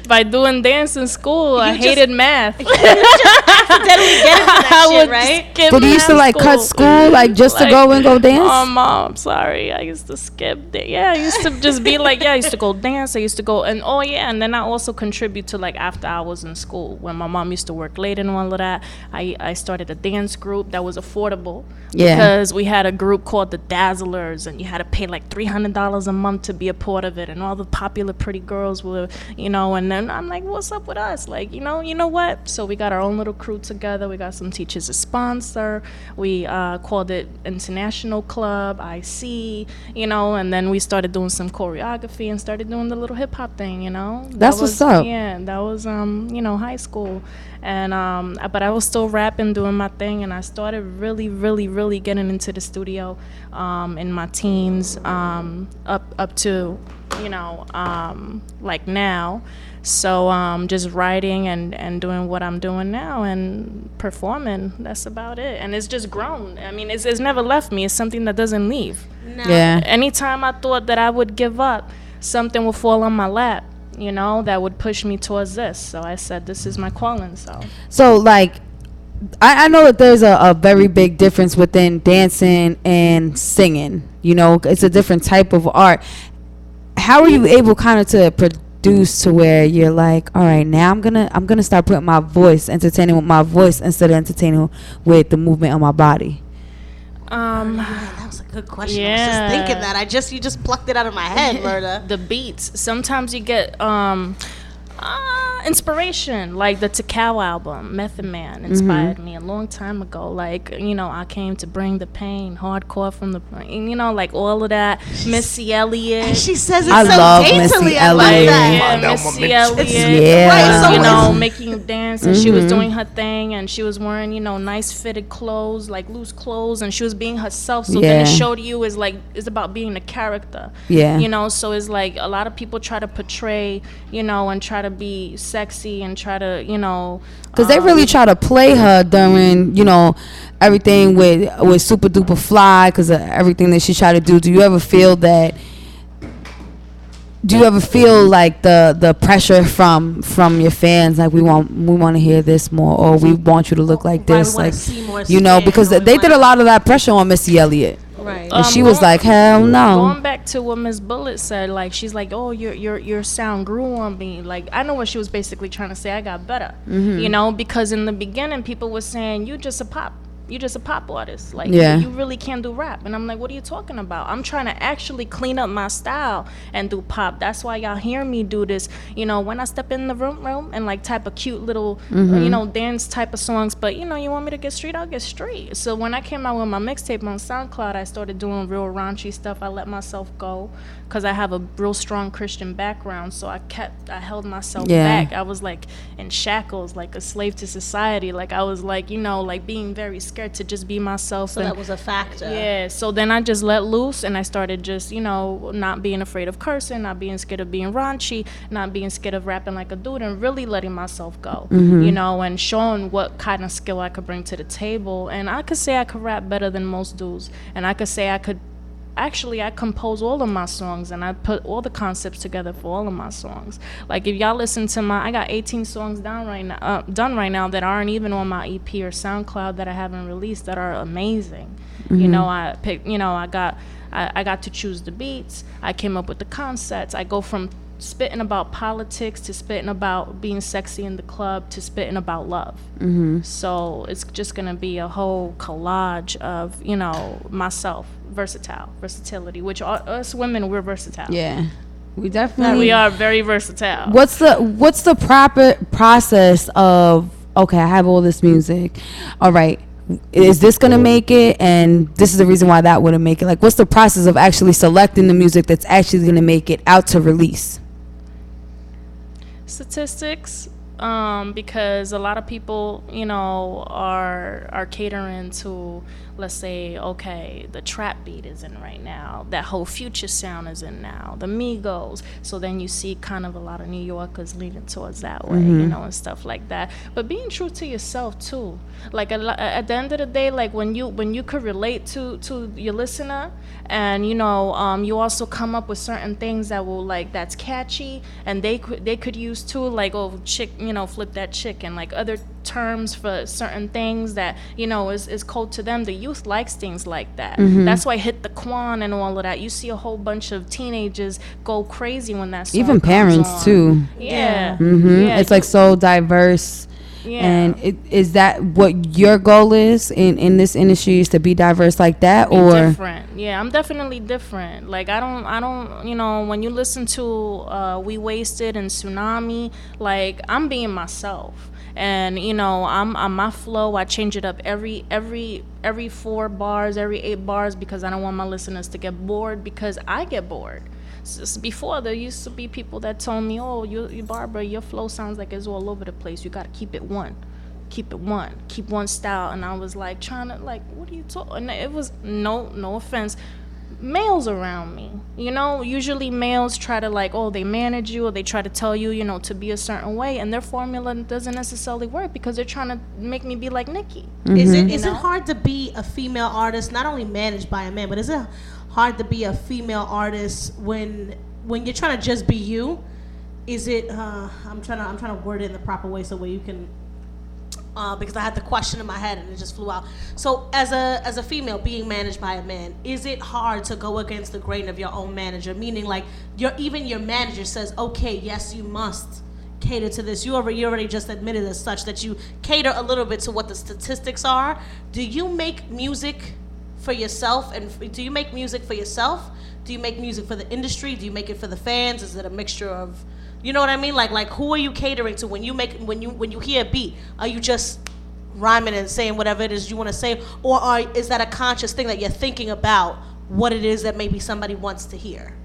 By doing dance in school. I hated math. You just accidentally get into that shit, right? Did you used to like cut school just to go and go dance? Oh, Mom, sorry. I used to skip. I used to just be like, I used to go dance. I used to go and then I also contribute to like after hours in school when my mom used to work late and all of that. I started a dance group that was affordable because we had a group called the Dazzlers, and you had to pay like $300 a month to be a part of it, and all the popular pretty girls were, and then I'm like, what's up with us? Like, you know what? So we got our own little crew together. We got some teachers as sponsor. We called it International Club, IC, and then we started doing some choreography and started doing the little hip hop thing, That's what's up. Yeah, that was, high school. And but I was still rapping, doing my thing, and I started really, really, really getting into the studio in my teens, up to like now. So just writing and doing what I'm doing now and performing. That's about it. And it's just grown. I mean, it's never left me. It's something that doesn't leave. No. Yeah. Anytime I thought that I would give up, something would fall on my lap, that would push me towards this. So I said, this is my calling. So like, I know that there's a very big difference within dancing and singing. It's a different type of art. How are you able kind of to produce to where you're like, all right, now I'm gonna start putting my voice, entertaining with my voice instead of entertaining with the movement of my body? That was a good question. I was just thinking that. You just plucked it out of my head, Murda. The beats. Sometimes you get inspiration, like the Takao album, Method Man inspired me a long time ago. Like, I came to bring the pain, hardcore from the, like all of that. Missy Elliott. And she says it I so love daintily. Missy I love Elliott. that. Yeah, Missy Elliott. Yeah. Making you dance, and she was doing her thing, and she was wearing, nice fitted clothes, like loose clothes, and she was being herself. So then it showed you it's about being a character. Yeah. So it's like a lot of people try to portray, and try to be sexy and try to, because they really try to play her during, everything with Super Duper Fly, because of everything that she tried to do. Do you ever feel like the pressure from your fans, like we want to hear this more, or we want you to look like this, like, because they did a lot of that pressure on Missy Elliott. Right. And she was like, hell no. Going back to what Miss Bullet said, like, she's like, oh, your sound grew on me. Like, I know what she was basically trying to say. I got better, because in the beginning people were saying, you just a pop you're just a pop artist. Like, Yeah. you really can't do rap. And I'm like, what are you talking about? I'm trying to actually clean up my style and do pop. That's why y'all hear me do this, you know, when I step in the room and like type of cute little, you know, dance type of songs. But, you know, you want me to get street, I'll get street. So when I came out with my mixtape on SoundCloud, I started doing real raunchy stuff. I let myself go because I have a real strong Christian background. So I held myself back. I was like in shackles, like a slave to society. Like I was like, you know, like being very scared to just be myself. So that was a factor. Yeah. So then I just let loose and I started just, you know, not being afraid of cursing, not being scared of being raunchy, not being scared of rapping like a dude, and really letting myself go, you know, and showing what kind of skill I could bring to the table. And I could say I could rap better than most dudes. And I could say I could. Actually, I compose all of my songs and I put all the concepts together for all of my songs. Like if y'all listen to I got 18 songs done right now that aren't even on my EP or SoundCloud that I haven't released that are amazing. You know, I got to choose the beats. I came up with the concepts. I go from spitting about politics to spitting about being sexy in the club to spitting about love. So it's just gonna be a whole collage of, you know, myself. Versatility, which us women, we're versatile. Yeah, we definitely we are very versatile. What's the proper process of, okay, I have all this music, all right, is this gonna make it, and this is the reason why that wouldn't make it? Like, what's the process of actually selecting the music that's actually gonna make it out to release? Statistics, because a lot of people, you know, are catering to, let's say, okay, the trap beat is in right now, that whole Future sound is in now, the Migos. So then you see kind of a lot of New Yorkers leaning towards that way, you know, and stuff like that. But being true to yourself too. Like at the end of the day, like when you could relate to your listener, and you know, you also come up with certain things that will, like, that's catchy, and they could use too, like, oh, chick, you know, flip that chick, and like other terms for certain things that, you know, is cold to them. The youth likes things like that. That's why Hit the Quan and all of that. You see a whole bunch of teenagers go crazy when that song Even comes parents on. too. Yeah. It's like so diverse. Yeah. And is that what your goal is in this industry, is to be diverse like that, Be or different? Yeah, I'm definitely different. Like I don't, you know, when you listen to We Wasted and Tsunami, like I'm being myself. And you know, I'm on my flow. I change it up every 4 bars, every 8 bars, because I don't want my listeners to get bored, because I get bored. Before, there used to be people that told me, oh, you Barbara, your flow sounds like it's all over the place. You got to keep one style. And I was like, trying to, like, what are you talking? And it was no offense, males around me, you know, usually males try to, like, oh, they manage you, or they try to tell you, you know, to be a certain way, and their formula doesn't necessarily work because they're trying to make me be like Nicki. Is it hard to be a female artist, not only managed by a man, but is it hard to be a female artist when you're trying to just be you? Is it I'm trying to word it in the proper way so where you can because I had the question in my head and it just flew out. So as a female being managed by a man, is it hard to go against the grain of your own manager? Meaning, like, even your manager says, okay, yes, you must cater to this. You already just admitted as such that you cater a little bit to what the statistics are. Do you make music for yourself, and do you make music for yourself? Do you make music for the industry? Do you make it for the fans? Is it a mixture of, you know what I mean? Like who are you catering to when you hear a beat? Are you just rhyming and saying whatever it is you want to say, or is that a conscious thing that you're thinking about what it is that maybe somebody wants to hear?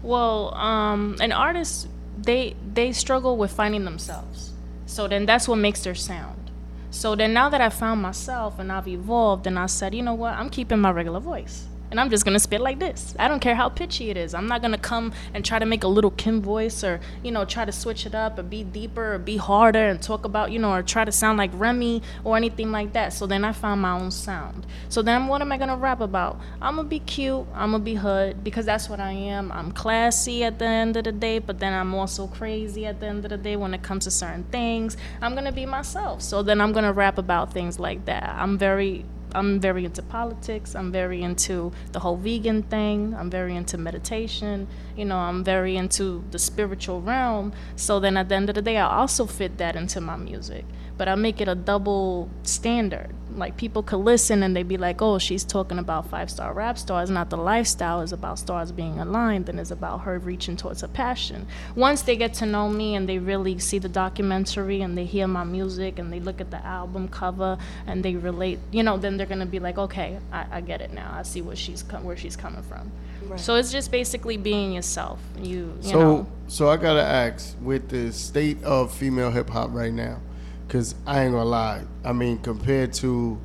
Well, an artist, they struggle with finding themselves. So then that's what makes their sound. So then now that I found myself and I've evolved, and I said, you know what, I'm keeping my regular voice. And I'm just going to spit like this. I don't care how pitchy it is. I'm not going to come and try to make a little Kim voice, or, you know, try to switch it up or be deeper or be harder and talk about, you know, or try to sound like Remy or anything like that. So then I found my own sound. So then what am I going to rap about? I'm going to be cute. I'm going to be hood, because that's what I am. I'm classy at the end of the day, but then I'm also crazy at the end of the day when it comes to certain things. I'm going to be myself. So then I'm going to rap about things like that. I'm very into politics. I'm very into the whole vegan thing. I'm very into meditation. You know, I'm very into the spiritual realm. So then at the end of the day, I also fit that into my music. But I make it a double standard. Like, people could listen and they'd be like, oh, she's talking about 5-star rap stars. Not the lifestyle is about stars being aligned, and it's about her reaching towards her passion. Once they get to know me and they really see the documentary and they hear my music and they look at the album cover and they relate, then they're gonna be like, okay, I get it now. I see where she's coming from. Right. So it's just basically being yourself. You know. So I gotta ask, with the state of female hip hop right now, because I ain't gonna lie, I mean, compared to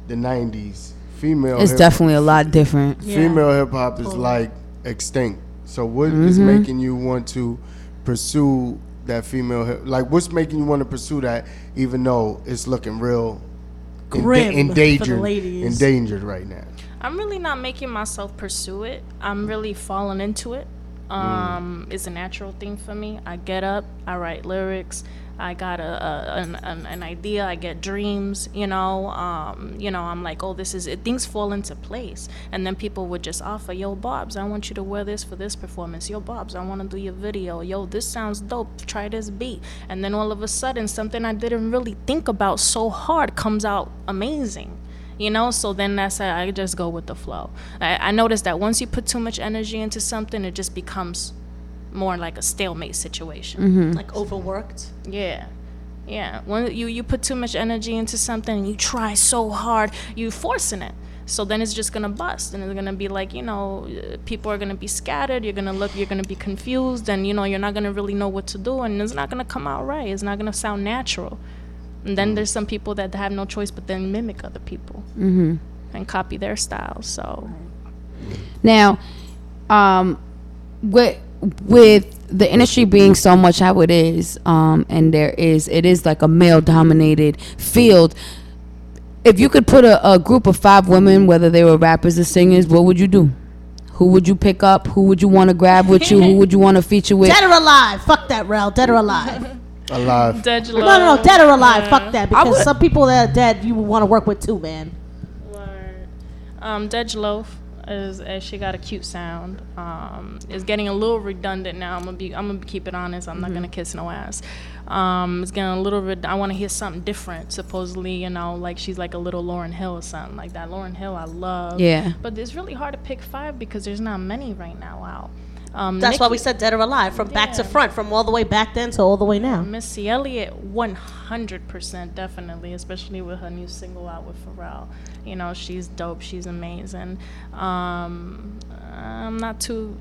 the 90s, it's definitely a lot different. Female hip hop is like extinct. So what is making you want to pursue that female hip? Like, what's making you want to pursue that, even though it's looking real grim endangered, for the ladies. endangered right now? I'm really not making myself pursue it. I'm really falling into it. It's a natural thing for me. I get up, I write lyrics, I got an idea, I get dreams, I'm like, oh, this is it. Things fall into place, and then people would just offer, yo, Bobs, I want you to wear this for this performance. Yo, Bobs, I want to do your video. Yo, this sounds dope. Try this beat. And then all of a sudden, something I didn't really think about so hard comes out amazing. So then that's how I just go with the flow. I noticed that once you put too much energy into something, it just becomes more like a stalemate situation. Like overworked. Yeah. When you put too much energy into something and you try so hard, you forcing it. So then it's just gonna bust, and it's gonna be like, people are gonna be scattered. You're gonna be confused, and you're not gonna really know what to do, and it's not gonna come out right. It's not gonna sound natural. And then there's some people that have no choice but then mimic other people and copy their style. So now, with the industry being so much how it is, and it is like a male dominated field. If you could put a group of 5 women, whether they were rappers or singers, what would you do? Who would you pick up? Who would you want to grab with you? Who would you want to feature with? Dead or alive? Fuck that, Rel. Dead or alive? Alive. Dead or No, dead or alive. Fuck that. Because some people that are dead, you would want to work with too, man. Dej Loaf as she got a cute sound. It's getting a little redundant now. I'm gonna keep it honest. I'm not gonna kiss no ass. It's getting a little I want to hear something different. Supposedly, like she's like a little Lauryn Hill or something like that. Lauryn Hill, I love. Yeah. But it's really hard to pick 5 because there's not many right now out. That's why we said dead or alive, from back to front, from all the way back then to all the way now. Missy Elliott, 100% definitely, especially with her new single out with Pharrell. She's dope. She's amazing. I'm not too.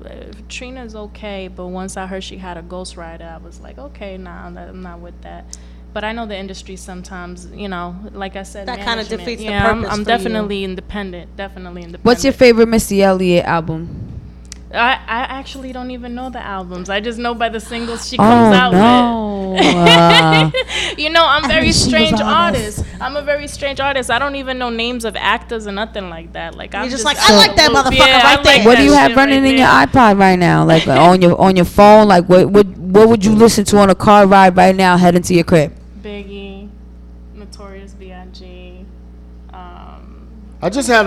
Trina's okay, but once I heard she had a ghostwriter, I was like, okay, nah, I'm not with that. But I know the industry sometimes, like I said, that kind of defeats the purpose. purpose. I'm definitely independent. Definitely independent. What's your favorite Missy Elliott album? I actually don't even know the albums. I just know by the singles she comes out with. I'm a very strange artist. I don't even know names of actors or nothing like that. Like, I'm just like, I like that motherfucker right there. What do you have running in your iPod right now? Like on your phone? Like what would you listen to on a car ride right now heading to your crib? Biggie, Notorious B.I.G. I just had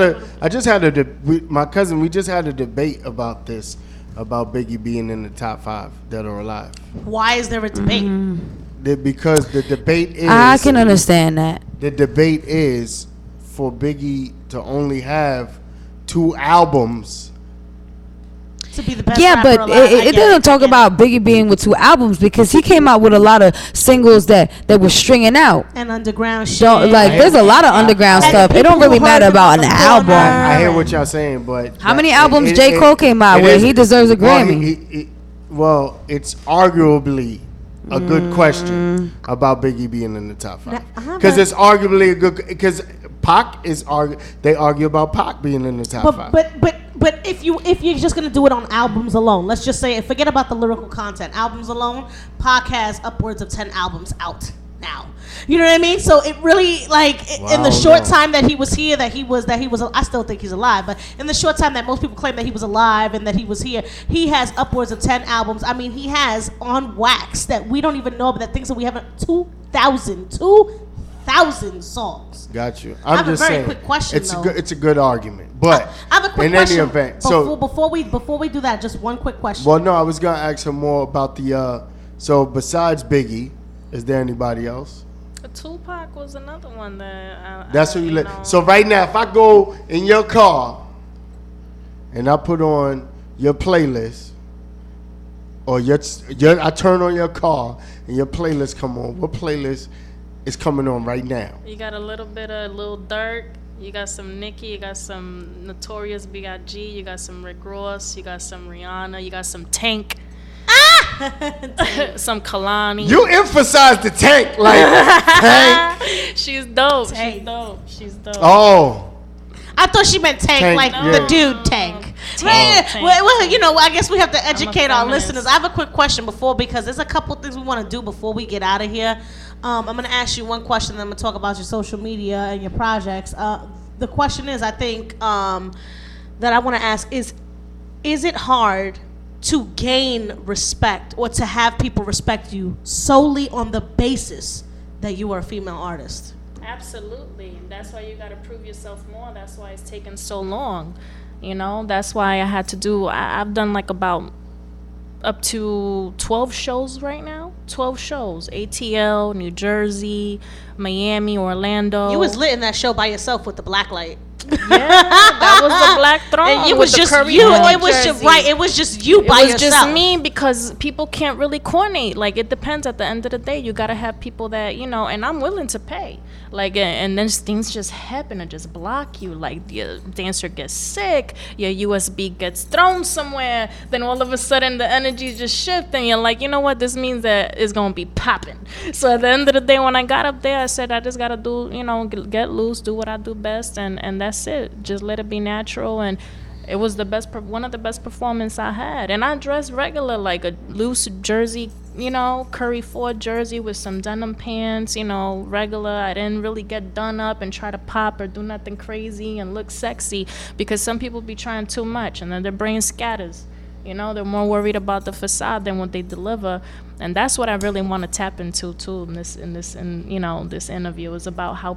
my cousin. We just had a debate about this, about Biggie being in the top 5, dead or alive. Why is there a debate? Because the debate is. I can understand that. The debate is for Biggie to only have 2 albums. To be the best Yeah, rapper but alive. it doesn't talk about Biggie being with 2 albums, because he came out with a lot of singles that were stringing out. And underground shit. There's a lot of underground stuff. It don't really matter about an album. I hear what y'all saying, but how many albums J. Cole came out with? He deserves a Grammy. Well, it's arguably a good question about Biggie being in the top 5, because it's arguably a good, because Pac they argue about Pac being in the top 5. But if you're just gonna do it on albums alone, let's just say, forget about the lyrical content. Albums alone, Pac has upwards of 10 albums out now. You know what I mean? So it really, in the short time that he was here, that he was, I still think he's alive, but in the short time that most people claim that he was alive and that he was here, he has upwards of 10 albums. I mean, he has on wax that we don't even know about, that things that we haven't, 2,000 songs. Got you. I have a very quick question, it's a good argument, but I have a quick in question. any event, before we do that, just one quick question. Well, no, I was gonna ask him more about the. So besides Biggie, is there anybody else? Tupac was another one that. That's who you let. So right now, if I go in your car and I put on your playlist, or I turn on your car and your playlist come on, what playlist is coming on right now? You got a little bit of Lil Durk. You got some Nicki, you got some Notorious B.I.G., you got some Rick Ross, you got some Rihanna, you got some Tank. Some Kalani. You emphasize the Tank, like Tank. She's dope. Tank. She's dope. She's dope. Oh. I thought she meant Tank, like the dude Tank. Tank. Well, you know, I guess we have to educate our listeners. I have a quick question because there's a couple things we want to do before we get out of here. I'm going to ask you one question, then I'm going to talk about your social media and your projects. The question is, I think, that I want to ask is it hard to gain respect or to have people respect you solely on the basis that you are a female artist? Absolutely. That's why you got to prove yourself more. That's why it's taken so long. You know, that's why I had to do, I've done like about up to 12 shows right now. 12 shows. ATL, New Jersey, Miami, Orlando. You was lit in that show by yourself with the black light. Yeah, that was the Black Throne. And it was just you. It was just right. It was just you by yourself. It was just me because people can't really coordinate. Like, it depends. At the end of the day, you gotta have people that, you know. And I'm willing to pay. Like, and then things just happen and just block you. Like, your dancer gets sick, your USB gets thrown somewhere. Then all of a sudden, the energy just shifts, and you're like, you know what? This means that it's gonna be popping. So at the end of the day, when I got up there, I said I just gotta do, you know, get loose, do what I do best, and that's it. Just let it be natural. And it was one of the best performances I had. And I dressed regular, like a loose jersey, you know, Curry 4 jersey with some denim pants, you know, regular. I didn't really get done up and try to pop or do nothing crazy and look sexy, because some people be trying too much and then their brain scatters. You know, they're more worried about the facade than what they deliver. And that's what I really want to tap into too in this interview, is about how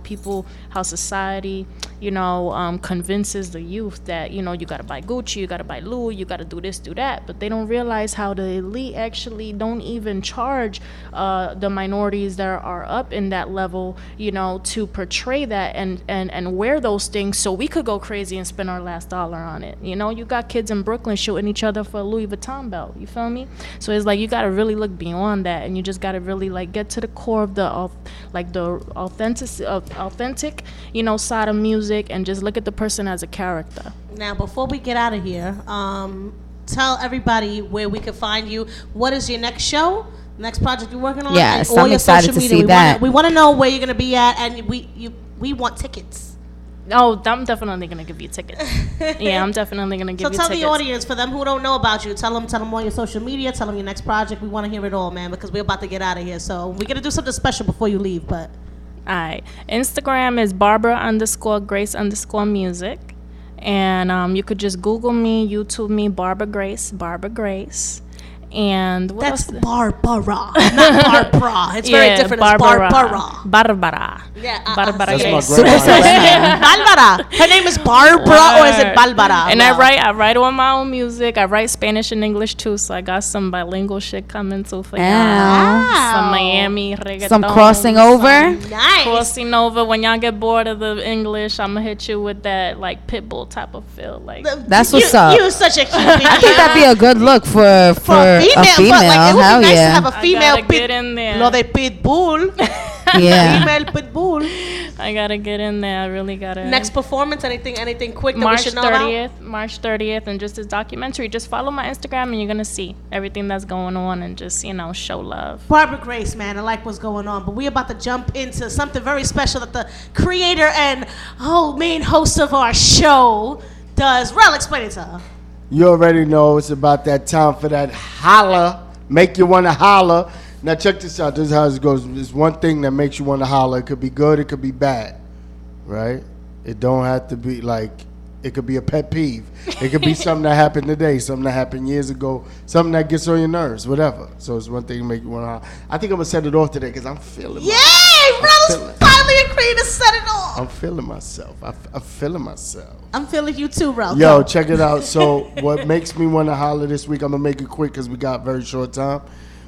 society, you know, convinces the youth that, you know, you got to buy Gucci, you got to buy Louis, you got to do this, do that. But they don't realize how the elite actually don't even charge the minorities that are up in that level, you know, to portray that and wear those things so we could go crazy and spend our last dollar on it. You know, you got kids in Brooklyn shooting each other for a Louis Vuitton belt. You feel me? So it's like you got to really look beyond that, and you just got to really like get to the core of the authentic, you know, side of music, and just look at the person as a character. Now, before we get out of here, tell everybody where we can find you. What is your next show? Next project you're working on? Yes, and all I'm your excited social to media. see that. We want to know where you're going to be at, and we want tickets. Oh, I'm definitely gonna give you tickets. Yeah, I'm definitely gonna give you tickets. So tell the audience, for them who don't know about you, tell them all your social media, tell them your next project. We want to hear it all, man, because we're about to get out of here. So we're gonna do something special before you leave, but. All right. Instagram is Barbara_Grace_music. And you could just Google me, YouTube me, Barbara Grace. And what that's else? Barbara, not Barbara. It's very different. Barbara. It's Barbara. Yeah, Barbara. That's my Barbara. Her name is Barbara, or is it Barbara? And I write on my own music. I write Spanish and English too, so I got some bilingual shit coming too for y'all. Some Miami reggaeton. Some crossing over. Nice. Crossing over. When y'all get bored of the English, I'm gonna hit you with that like Pitbull type of feel. Like that's what's up. You're such a cute. I think that'd be a good look for a female. But like, it would Hell be nice yeah. to have a female get in there. Lo de Pitbull. Yeah. Female Pitbull. I gotta get in there. I really gotta. Next performance, anything quick that March we should know 30th, about? March 30th, and just this documentary. Just follow my Instagram and you're gonna see everything that's going on, and just, you know, show love. Barbara Grace, man, I like what's going on, but we're about to jump into something very special that the creator and main host of our show does. Rel, explain it to her. You already know it's about that time for that holla, make you want to holla. Now check this out. This is how it goes. There's one thing that makes you want to holla. It could be good, it could be bad, right? It don't have to be like, it could be a pet peeve. It could be something that happened today, something that happened years ago, something that gets on your nerves, whatever. So it's one thing to make you want to holla. I think I'm going to set it off today because I'm feeling Yay! Rel's finally agreed to set it off. I'm feeling myself. I'm feeling myself. I'm feeling you too, Rel. Yo, check it out. So what makes me want to holler this week, I'm going to make it quick because we got very short time.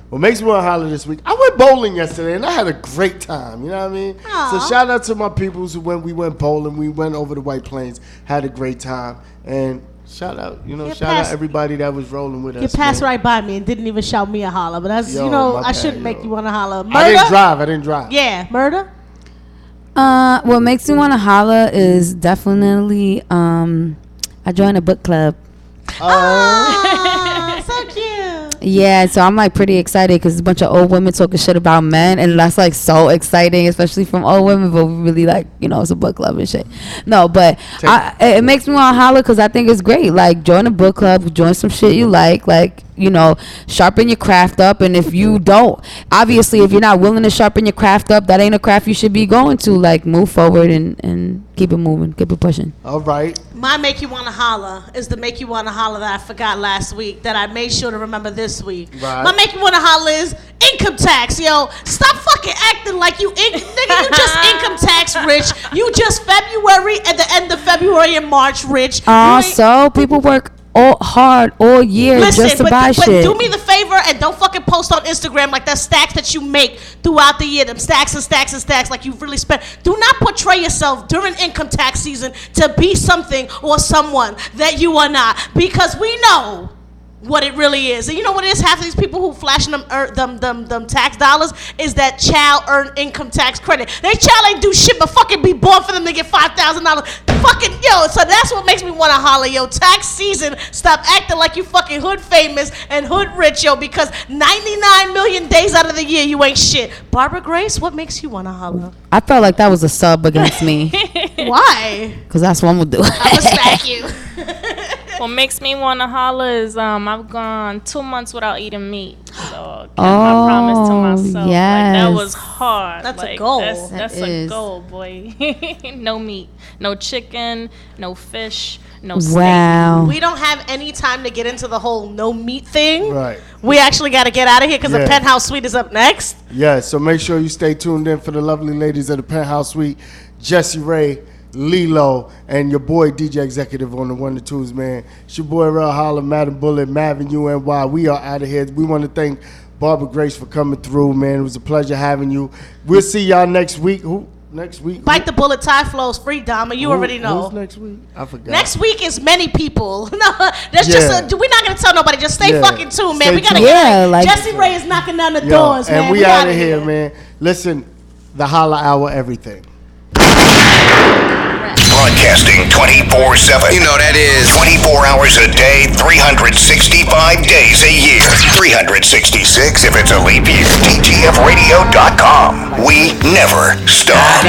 What makes me want to holler this week? I went bowling yesterday and I had a great time. You know what I mean? Aww. So shout out to my peoples who we went bowling. We went over the White Plains, had a great time, and shout out everybody that was rolling with us. You passed right by me and didn't even shout me a holler, but that's I shouldn't make you want to holler. Murder? I didn't drive. Yeah, murder. What makes me want to holler is definitely I joined a book club. Oh, so cute. Yeah, so I'm like pretty excited because it's a bunch of old women talking shit about men, and that's like so exciting, especially from old women. But we really like, it's a book club and shit. No, but it makes me want to holler because I think it's great. Like, join a book club, join some shit you like, sharpen your craft up. And if you don't, obviously, if you're not willing to sharpen your craft up, that ain't a craft you should be going to. Like, move forward and keep it moving, keep it pushing. All right. My make you want to holler is the make you want to holler that I forgot last week that I made sure to remember this week. Right. My make you want to holler is income tax, yo. Stop fucking acting like you nigga, you just income tax rich. You just February at the end of February and March rich. So people work hard all year just to buy shit. But do me the favor and don't fucking post on Instagram like that stacks that you make throughout the year, them stacks and stacks and stacks like you've really spent. Do not portray yourself during income tax season to be something or someone that you are not, because we know what it really is. And you know what it is? Half of these people who flashing them tax dollars is that child earned income tax credit. They child ain't do shit but fucking be born for them to get $5,000. Fucking so that's what makes me want to holler, yo. Tax season, stop acting like you fucking hood famous and hood rich, yo, because 99 million days out of the year you ain't shit. Barbara Grace, what makes you want to holler? I felt like that was a sub against me. Why? Because that's what I'm gonna do. I'm gonna smack you. What makes me want to holler is I've gone 2 months without eating meat. So kept my promise to myself. Yes. Like, that was hard. That's a goal. That's a goal, boy. No meat, no chicken, no fish, no steak. Wow. We don't have any time to get into the whole no meat thing. Right. We actually got to get out of here because the Penthouse Suite is up next. Yeah, so make sure you stay tuned in for the lovely ladies of the Penthouse Suite, Jessie Ray, Lilo, and your boy DJ Executive on the 1 to 2s, man. It's your boy Real Holla, Madam Bullet, Mavin UNY. We are out of here. We want to thank Barbara Grace for coming through, man. It was a pleasure having you. We'll see y'all next week. Who? Next week? Bite the Bullet, Tie Flows, Free Dama. You already know. Who's next week? I forgot. Next week is many people. No, that's just we're not gonna tell nobody. Just stay fucking tuned, man. Stay We gotta tuned. get out. like- Jessie Ray is knocking down the doors, man. And we out of here, man. Listen, the Holla Hour, everything. Broadcasting 24/7. You know that is 24 hours a day, 365 days a year. 366 if it's a leap year. TTFradio.com. We never stop.